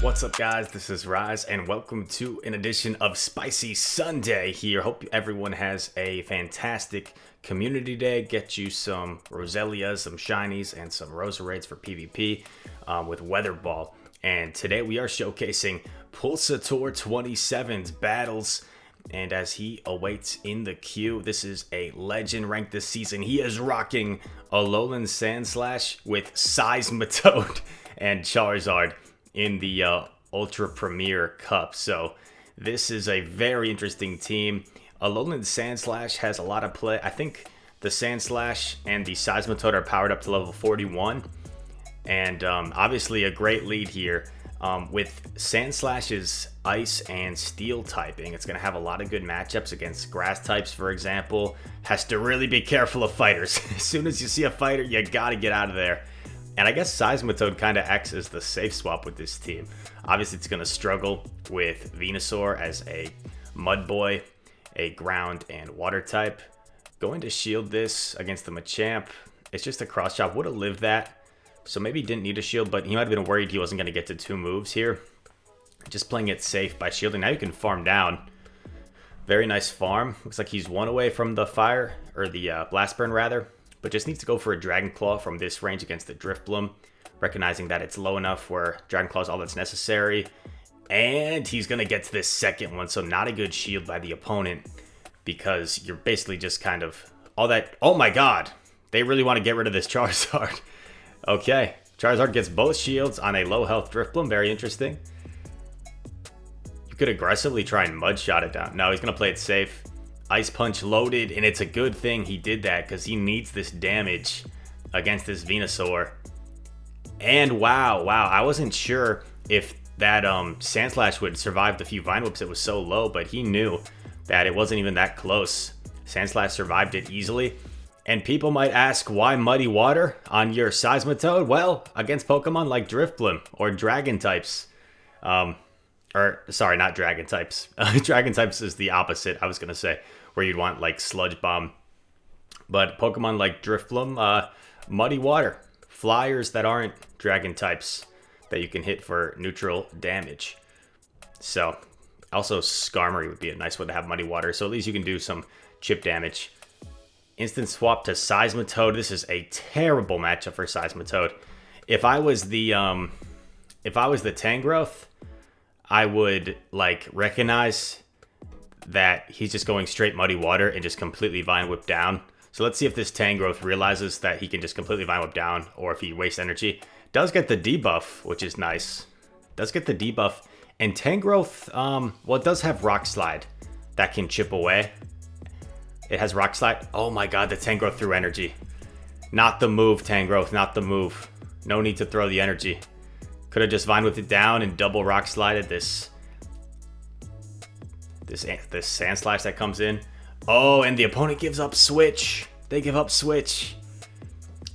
What's up, guys? This is Rise, and welcome to an edition of Spicy Sunday here. Hope everyone has a fantastic community day. Get you some Roselias, some Shinies, and some Roseraids for PvP with Weather Ball. And today we are showcasing Pulsator 27's battles. And as he awaits in the queue, this is a legend ranked this season. He is rocking Alolan Sandslash with Seismitoad and Charizard in the Ultra Premier Cup. So this is a very interesting team. Alolan Sandslash has a lot of play. I think the Sandslash and the Seismitoad are powered up to level 41. And obviously a great lead here. With Sandslash's Ice and Steel typing, it's going to have a lot of good matchups against Grass types, for example. Has to really be careful of fighters. As soon as you see a fighter, you got to get out of there. And I guess Seismitoad kind of acts as the safe swap with this team. Obviously, it's going to struggle with Venusaur as a Mud Boy, a Ground and Water type. Going to shield this against the Machamp. It's just a cross chop. Would have lived that. So maybe he didn't need a shield, but he might have been worried he wasn't going to get to 2 moves here. Just playing it safe by shielding. Now you can farm down. Very nice farm. Looks like he's 1 away from the fire, or the Blast Burn rather. But just needs to go for a Dragon Claw from this range against the Drifblim. Recognizing that it's low enough where Dragon Claw is all that's necessary. And he's going to get to this second one. So not a good shield by the opponent. Because you're basically just kind of... all that... oh my god! They really want to get rid of this Charizard. Okay, Charizard gets both shields on a low health Drifblim. Very interesting. You could aggressively try and Mud Shot it down. No, he's going to play it safe. Ice Punch loaded, and it's a good thing he did that because he needs this damage against this Venusaur. And wow, I wasn't sure if that Sandslash would survive the few Vine Whips. It was so low, but he knew that it wasn't even that close. Sandslash survived it easily. And people might ask, why Muddy Water on your Seismitoad? Well, against Pokemon like Drifblim or Dragon types. Sorry, not Dragon types. Dragon types is the opposite, I was going to say, where you'd want like Sludge Bomb. But Pokemon like Drifblim, Muddy Water. Flyers that aren't Dragon types that you can hit for neutral damage. So, also Skarmory would be a nice one to have Muddy Water. So at least you can do some chip damage. Instant swap to Seismitoad. This is a terrible matchup for Seismitoad. If I was the Tangrowth, I would like recognize that he's just going straight Muddy Water and just completely Vine Whip down. So let's see if this Tangrowth realizes that he can just completely Vine Whip down, or if he wastes energy. Does get the debuff, which is nice. Does get the debuff, and Tangrowth, well, it does have Rock Slide that can chip away. It has Rock Slide. Oh my god, the Tangrowth threw energy. Not the move, Tangrowth, not the move. No need to throw the energy. Could have just Vine Whipped it down and double Rock Slided this Sandslash that comes in. Oh, and the opponent gives up Switch. They give up Switch.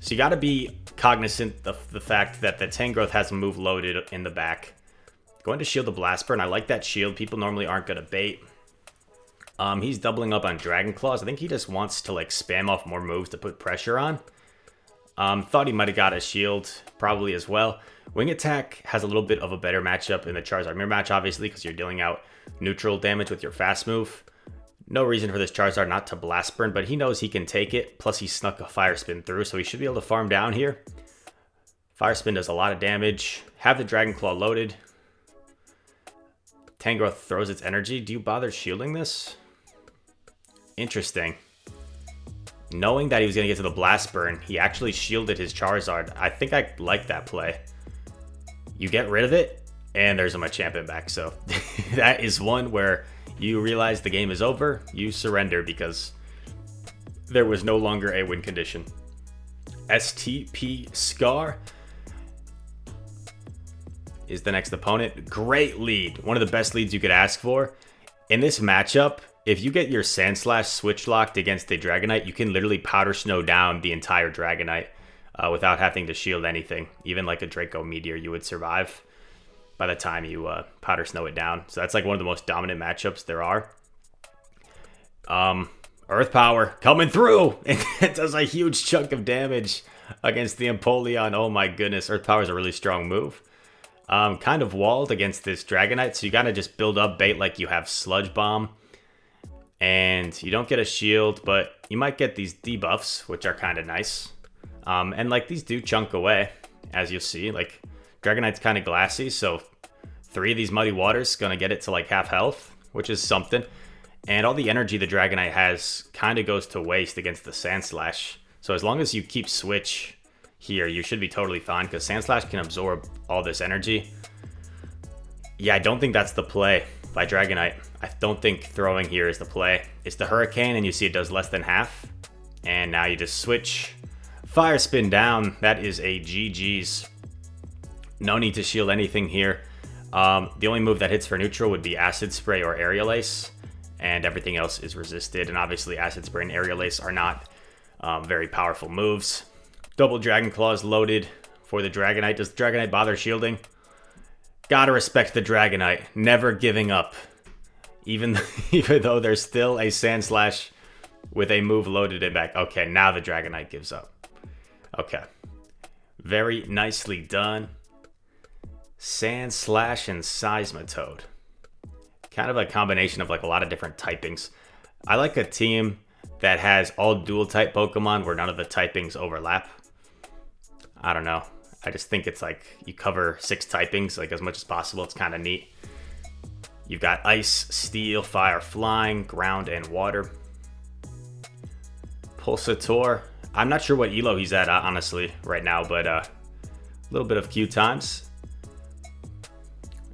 So you got to be cognizant of the fact that the Tangrowth has a move loaded in the back. Going to shield the Blast Burn. I like that shield. People normally aren't going to bait. He's doubling up on Dragon Claws. I think he just wants to like spam off more moves to put pressure on. Thought he might have got a shield probably as well. Wing Attack has a little bit of a better matchup in the Charizard mirror match, obviously, because you're dealing out neutral damage with your fast move. No reason for this Charizard not to Blast Burn, but he knows he can take it. Plus he snuck a Fire Spin through, so he should be able to farm down here. Fire Spin does a lot of damage. Have the Dragon Claw loaded. Tangrowth throws its energy. Do you bother shielding this? Interesting. Knowing that he was going to get to the Blast Burn, he actually shielded his Charizard. I think I like that play. You get rid of it, and there's a Machamp back. So that is one where you realize the game is over. You surrender because there was no longer a win condition. STP Scar is the next opponent. Great lead. One of the best leads you could ask for. In this matchup, if you get your Sandslash switch locked against a Dragonite, you can literally Powder Snow down the entire Dragonite without having to shield anything. Even like a Draco Meteor, you would survive by the time you Powder Snow it down. So that's like one of the most dominant matchups there are. Earth Power coming through. And it does a huge chunk of damage against the Empoleon. Oh my goodness. Earth Power is a really strong move. kind of walled against this Dragonite, so you gotta just build up bait like you have Sludge Bomb. And you don't get a shield, but you might get these debuffs, which are kind of nice. And like these do chunk away, as you'll see. Like Dragonite's kind of glassy, so 3 of these Muddy Waters gonna get it to like half health, which is something. And all the energy the Dragonite has kind of goes to waste against the Sandslash. So as long as you keep switch here, you should be totally fine, because Sandslash can absorb all this energy. Yeah, I don't think that's the play by Dragonite. I don't think throwing here is the play. It's the Hurricane, and you see it does less than half. And now you just switch. Fire Spin down. That is a GG's. No need to shield anything here. The only move that hits for neutral would be Acid Spray or Aerial Ace, and everything else is resisted. And obviously Acid Spray and Aerial Ace are not very powerful moves. Double Dragon Claws loaded for the Dragonite. Does the Dragonite bother shielding? Gotta respect the Dragonite. Never giving up. Even though there's still a Sandslash with a move loaded in back. Okay, now the Dragonite gives up. Okay. Very nicely done. Sandslash and Seismitoad. Kind of a combination of like a lot of different typings. I like a team that has all dual type Pokemon where none of the typings overlap. I don't know. I just think it's like you cover 6 typings like as much as possible. It's kind of neat. You've got Ice, Steel, Fire, Flying, Ground, and Water. Pulsator. I'm not sure what elo he's at, honestly, right now, but a little bit of Q times.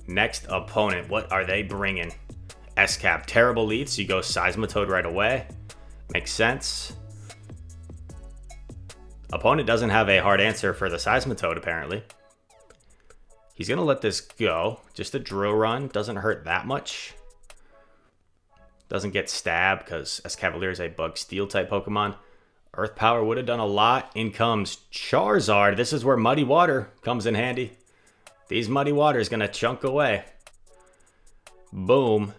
Next opponent, what are they bringing? S-Cap. Terrible lead, so you go Seismitoad right away. Makes sense. Opponent doesn't have a hard answer for the Seismitoad, apparently. He's going to let this go. Just a drill run. Doesn't hurt that much. Doesn't get stabbed because Escavalier is a bug steel type Pokemon. Earth Power would have done a lot. In comes Charizard. This is where Muddy Water comes in handy. These Muddy Water is going to chunk away. Boom.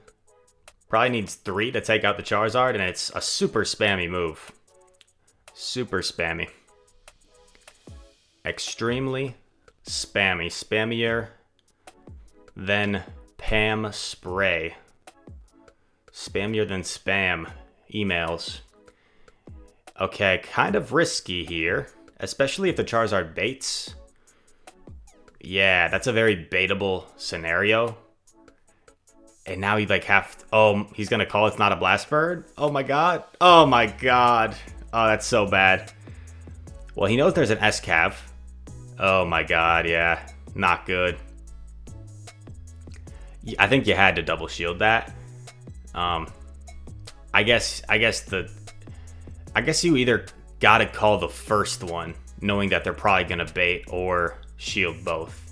Probably needs 3 to take out the Charizard, and it's a super spammy move. Super spammy. Extremely spammy. Spammier than Pam Spray. Spammier than spam emails. Okay, kind of risky here, especially if the Charizard baits. Yeah, that's a very baitable scenario. And now he like oh, he's gonna call it's not a Blast Bird? Oh my god. Oh my god. Oh, that's so bad. Well, he knows there's an S-Cav. Oh my god, yeah. Not good. I think you had to double shield that. I guess you either gotta call the first one, knowing that they're probably gonna bait, or shield both.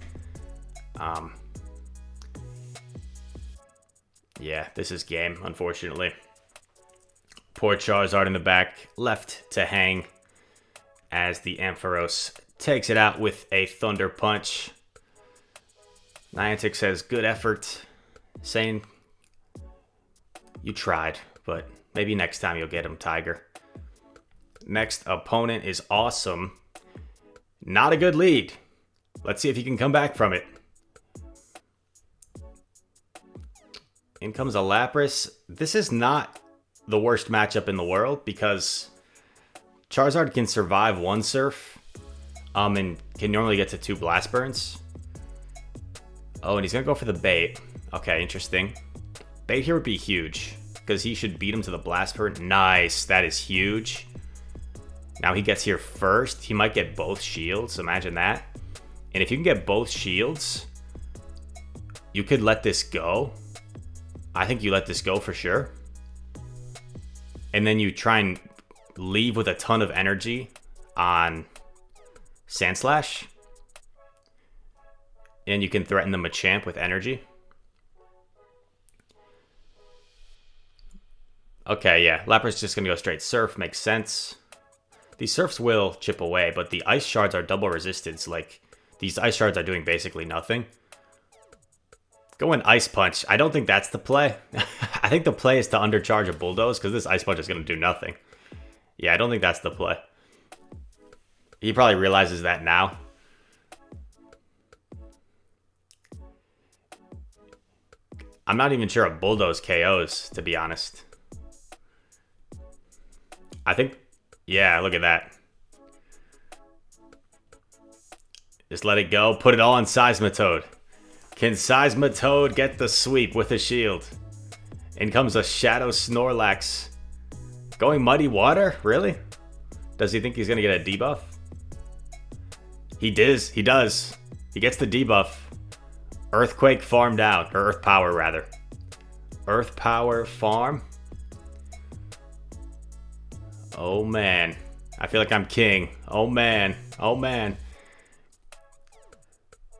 Yeah, this is game, unfortunately. Poor Charizard in the back, left to hang as the Ampharos takes it out with a Thunder Punch. Niantic says, good effort. Saying, you tried, but maybe next time you'll get him, Tiger. Next opponent is Awesome. Not a good lead. Let's see if he can come back from it. In comes a Lapras. This is not the worst matchup in the world because Charizard can survive 1 Surf and can normally get to 2 Blast Burns. Oh, and he's going to go for the bait. Okay, interesting. Bait here would be huge because he should beat him to the Blast Burn. Nice. That is huge. Now he gets here first. He might get both shields. Imagine that. And if you can get both shields, you could let this go. I think you let this go for sure. And then you try and leave with a ton of energy on Sandslash. And you can threaten the Machamp with energy. Okay, yeah. Lapras just going to go straight Surf. Makes sense. These Surfs will chip away, but the Ice Shards are double resistance. Like, these Ice Shards are doing basically nothing. Going Ice Punch. I don't think that's the play. I think the play is to undercharge a Bulldoze because this Ice Punch is going to do nothing. Yeah, I don't think that's the play. He probably realizes that now. I'm not even sure a Bulldoze KOs, to be honest. I think, yeah, look at that. Just let it go. Put it all on Seismitoad. Can Seismitoad get the sweep with a shield? In comes a Shadow Snorlax. Going Muddy Water? Really? Does he think he's going to get a debuff? He does. He does. He gets the debuff. Earthquake farmed out. Or Earth Power, rather. Earth Power farm. Oh, man. I feel like I'm king. Oh, man. Oh, man.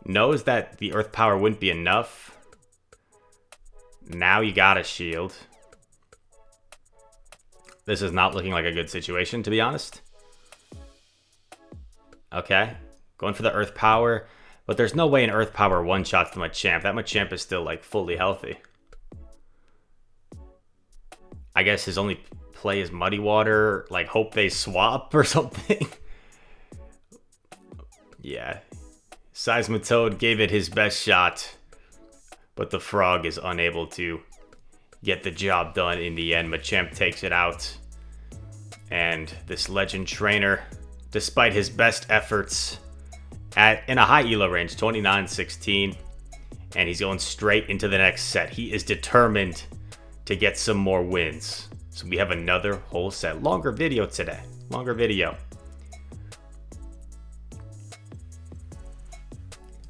Knows that the Earth Power wouldn't be enough. Now you got a shield. This is not looking like a good situation, to be honest. Okay. Going for the Earth Power. But there's no way an Earth Power one-shots the Machamp. That Machamp is still, like, fully healthy. I guess his only play is Muddy Water. Like, hope they swap or something. Yeah. Seismitoad gave it his best shot. But the Frog is unable to get the job done in the end. Machamp takes it out. And this Legend Trainer, despite his best efforts in a high ELO range, 29-16, and he's going straight into the next set. He is determined to get some more wins. So we have another whole set. Longer video today. Longer video.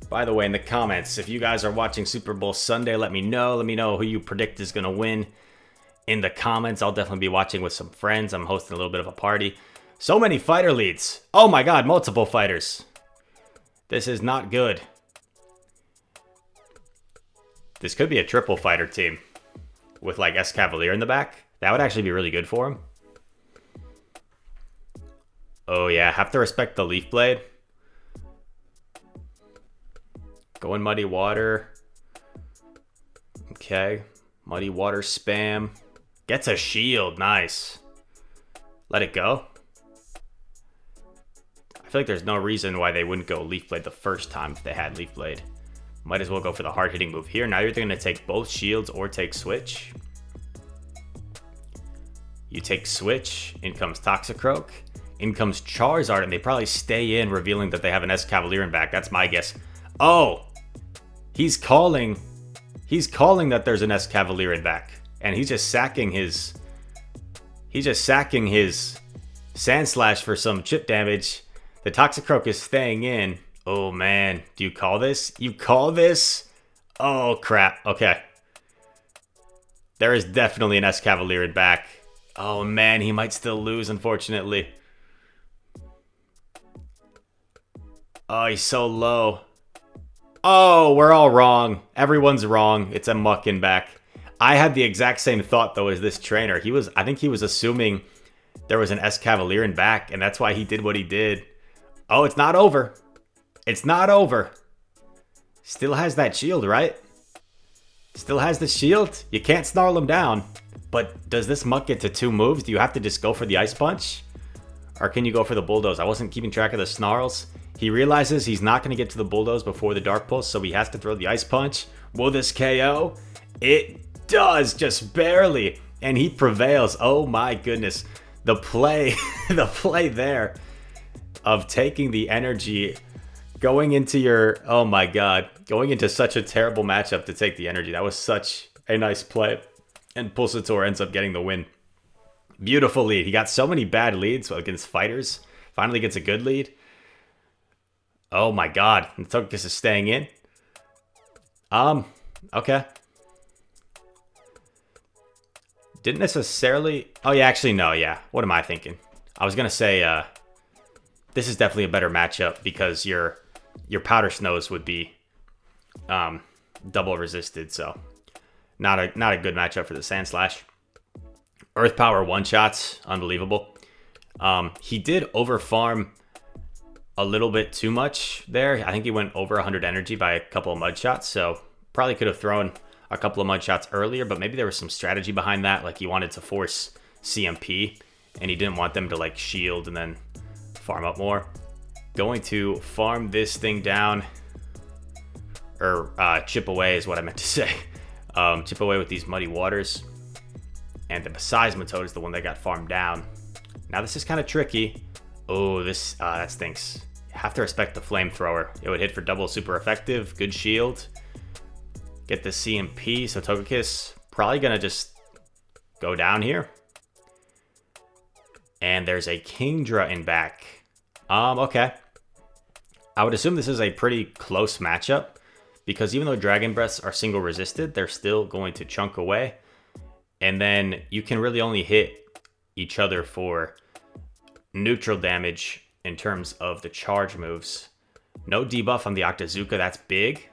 By the way, in the comments, if you guys are watching Super Bowl Sunday, let me know. Let me know who you predict is going to win in the comments. I'll definitely be watching with some friends. I'm hosting a little bit of a party. So many fighter leads. Oh my god, multiple fighters. This is not good. This could be a triple fighter team with like Escavalier in the back. That would actually be really good for him. Oh yeah, have to respect the Leaf Blade. Going Muddy Water. Okay. Muddy Water spam. Gets a shield. Nice. Let it go. I feel like there's no reason why they wouldn't go Leaf Blade the first time if they had Leaf Blade. Might as well go for the hard-hitting move here. Now you're going to take both shields or take Switch. You take Switch. In comes Toxicroak. In comes Charizard, and they probably stay in, revealing that they have an Escavalier in back. That's my guess. Oh! He's calling that there's an Escavalier in back. And he's just sacking his Sandslash for some chip damage. The Toxicroak is staying in. Oh man, do you call this? You call this? Oh crap, okay. There is definitely an Escavalier in back. Oh man, he might still lose, unfortunately. Oh, he's so low. Oh, we're all wrong. Everyone's wrong. It's a muck in back. I had the exact same thought, though, as this trainer. I think he was assuming there was an Escavalier in back, and that's why he did what he did. Oh, it's not over. It's not over. Still has that shield, right? Still has the shield. You can't snarl him down. But does this muck get to 2 moves? Do you have to just go for the Ice Punch? Or can you go for the Bulldoze? I wasn't keeping track of the snarls. He realizes he's not going to get to the Bulldoze before the Dark Pulse, so he has to throw the Ice Punch. Will this KO? It does, just barely. And he prevails. Oh my goodness. The play, the play there of taking the energy, going into your, oh my god, going into such a terrible matchup to take the energy. That was such a nice play. And Pulsator ends up getting the win. Beautiful lead. He got so many bad leads against fighters. Finally gets a good lead. Oh my god. Togekiss is staying in. Okay. Didn't necessarily... Oh, yeah, actually, no, yeah. What am I thinking? I was going to say, this is definitely a better matchup because your Powder Snows would be double resisted, so not a good matchup for the Sandslash. Earth Power one-shots, unbelievable. He did over-farm a little bit too much there. I think he went over 100 energy by a couple of mud shots, so probably could have thrown a couple of mud shots earlier, but maybe there was some strategy behind that. Like he wanted to force CMP, and he didn't want them to like shield and then farm up more. Going to farm this thing down, or chip away is what I meant to say. chip away with these muddy waters. And the Seismitoad is the one that got farmed down. Now this is kind of tricky. Oh, that stinks. You have to respect the flamethrower. It would hit for double super effective. Good shield. Get the CMP. So Togekiss probably going to just go down here. And there's a Kingdra in back. Okay. I would assume this is a pretty close matchup. Because even though Dragon Breaths are single resisted, they're still going to chunk away. And then you can really only hit each other for neutral damage in terms of the charge moves. No debuff on the Octazooka, that's big.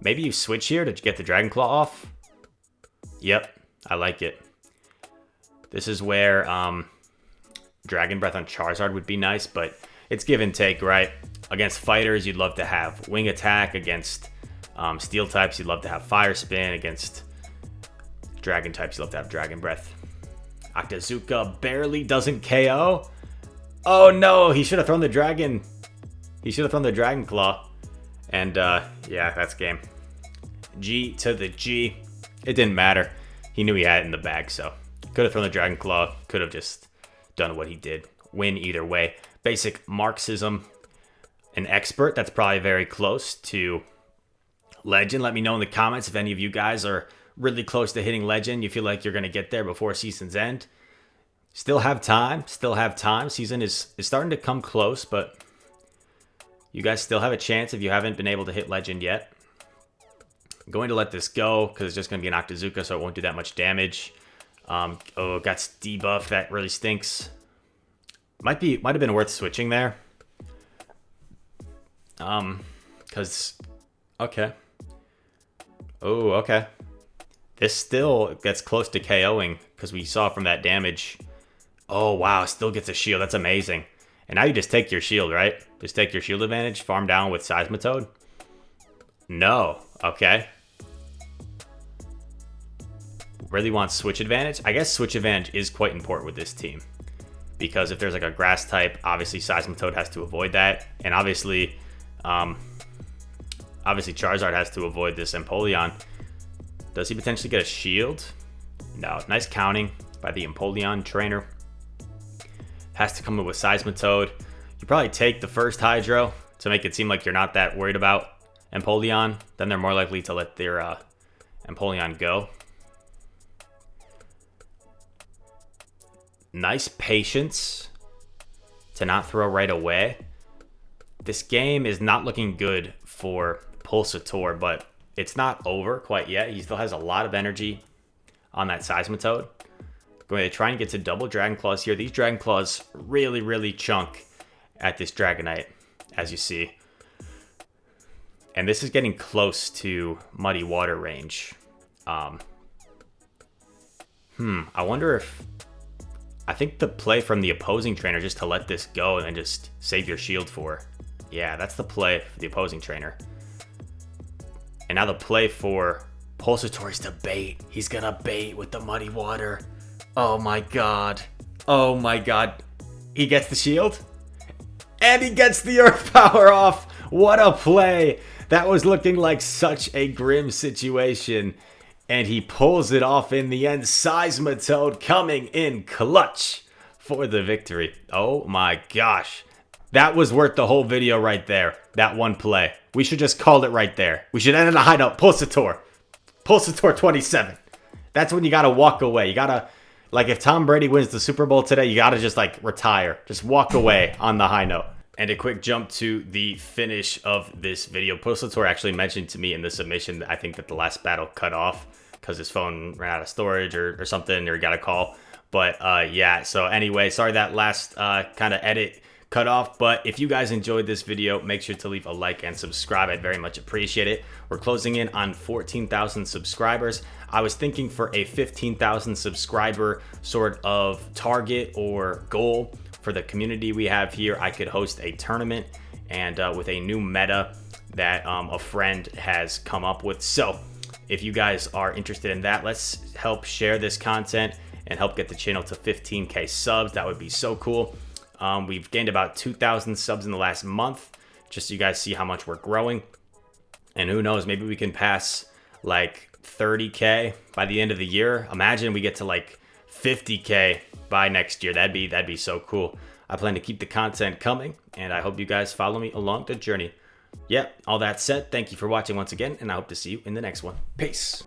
Maybe you switch here to get the Dragon Claw off. Yep, I like it. This is where Dragon Breath on Charizard would be nice, but it's give and take, right? Against fighters, you'd love to have Wing Attack. Against Steel types, you'd love to have Fire Spin. Against Dragon types, you'd love to have Dragon Breath. Octazooka barely doesn't KO. Oh no, he should have thrown the Dragon. He should have thrown the Dragon Claw. And yeah, that's game. G to the G. It didn't matter. He knew he had it in the bag, so could have thrown the Dragon Claw. Could have just done what he did. Win either way. Basic Marxism. An expert. That's probably very close to Legend. Let me know in the comments if any of you guys are really close to hitting Legend. You feel like you're going to get there before season's end. Still have time. Still have time. Season is starting to come close, but you guys still have a chance if you haven't been able to hit Legend yet. I'm going to let this go because it's just going to be an Octazooka, so it won't do that much damage. Oh, got debuff. That really stinks. Might have been worth switching there. Because, okay. Oh, okay. This still gets close to KOing because we saw from that damage. Oh, wow. Still gets a shield. That's amazing. And now you just take your shield, right? Just take your shield advantage. Farm down with Seismitoad. No. Okay. Really want switch advantage? I guess switch advantage is quite important with this team. Because if there's like a grass type, obviously Seismitoad has to avoid that. And obviously Charizard has to avoid this Empoleon. Does he potentially get a shield? No. Nice counting by the Empoleon trainer. Has to come in with Seismitoad. You probably take the first Hydro to make it seem like you're not that worried about Empoleon. Then they're more likely to let their Empoleon go. Nice patience to not throw right away. This game is not looking good for Pulsator, but it's not over quite yet. He still has a lot of energy on that Seismitoad. Going to try and get to double Dragon Claws here. These Dragon Claws really, really chunk at this Dragonite, as you see. And this is getting close to Muddy Water range. I wonder if... I think the play from the opposing trainer just to let this go and then just save your shield for. Yeah, that's the play for the opposing trainer. And now the play for Pulsator is to bait. He's going to bait with the Muddy Water. Oh my god. Oh my god. He gets the shield. And he gets the Earth Power off. What a play. That was looking like such a grim situation. And he pulls it off in the end. Seismitoad coming in clutch for the victory. Oh my gosh. That was worth the whole video right there. That one play. We should just call it right there. We should end in a high note. Pulsator. Pulsator 27. That's when you got to walk away. You got to, like if Tom Brady wins the Super Bowl today, you got to just like retire. Just walk away on the high note. And a quick jump to the finish of this video. Pulsator actually mentioned to me in the submission that I think that the last battle cut off because his phone ran out of storage or something, or he got a call. But yeah, so anyway, sorry that last kind of edit cut off. But if you guys enjoyed this video, make sure to leave a like and subscribe. I'd very much appreciate it. We're closing in on 14,000 subscribers. I was thinking for a 15,000 subscriber sort of target or goal for the community we have here, I could host a tournament and with a new meta that a friend has come up with. So if you guys are interested in that, let's help share this content and help get the channel to 15K subs. That would be so cool. We've gained about 2,000 subs in the last month, just so you guys see how much we're growing. And who knows, maybe we can pass like 30K by the end of the year. Imagine we get to like 50K by next year. That'd be so cool. I plan to keep the content coming, and I hope you guys follow me along the journey. Yeah, all that said, thank you for watching once again, and I hope to see you in the next one. Peace.